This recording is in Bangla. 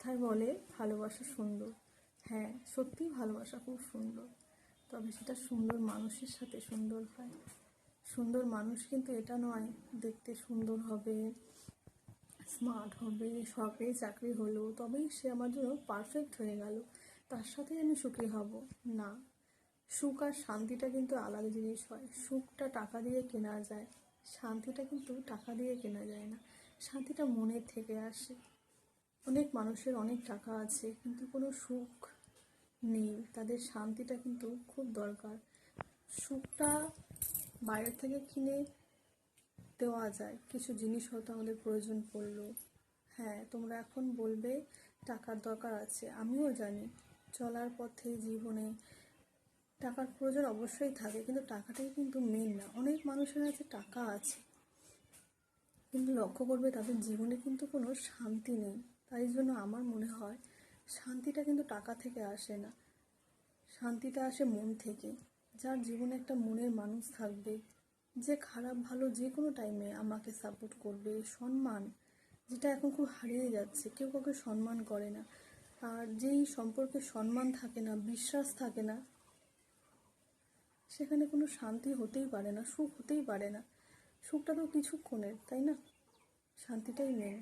কথায় বলে ভালোবাসা সুন্দর। হ্যাঁ, সত্যিই ভালোবাসা খুব সুন্দর, তবে সেটা সুন্দর মানুষের সাথে সুন্দর হয়। সুন্দর মানুষ কিন্তু এটা নয় দেখতে সুন্দর হবে, স্মার্ট হবে, সরকারি চাকরি হলো তবেই সে আমার জন্য পারফেক্ট হয়ে গেল, তার সাথেই আমি সুখী হব। না, সুখ আর শান্তিটা কিন্তু আলাদা জিনিস হয়। সুখটা টাকা দিয়ে কেনা যায়, শান্তিটা কিন্তু টাকা দিয়ে কেনা যায় না। শান্তিটা মনের থেকে আসে। অনেক মানুষের অনেক টাকা আছে কিন্তু কোনো সুখ নেই, তাদের শান্তিটা কিন্তু খুব দরকার। সুখটা বাইরে থেকে কিনে দেওয়া যায়, কিছু জিনিস হয়তো আমাদের প্রয়োজন পড়লো। হ্যাঁ, তোমরা এখন বলবে টাকার দরকার আছে, আমিও জানি। চলার পথে জীবনে টাকার প্রয়োজন অবশ্যই থাকে, কিন্তু টাকাটাই কিন্তু মেন না। অনেক মানুষের কাছে টাকা আছে কিন্তু লক্ষ্য করবে তাদের জীবনে কিন্তু কোনো শান্তি নেই। তাই জন্য আমার মনে হয় শান্তিটা কিন্তু টাকা থেকে আসে না, শান্তিটা আসে মন থেকে। যার জীবনে একটা মনের মানুষ থাকবে, যে খারাপ ভালো যে কোনো টাইমে আমাকে সাপোর্ট করবে, সম্মান, যেটা এখন খুব হারিয়ে যাচ্ছে, কেউ কাউকে সম্মান করে না। আর যেই সম্পর্কে সম্মান থাকে না, বিশ্বাস থাকে না, সেখানে কোনো শান্তি হতেই পারে না, সুখ হতেই পারে না। সুখটা তো কিছুক্ষণের, তাই না? শান্তিটাই মেন।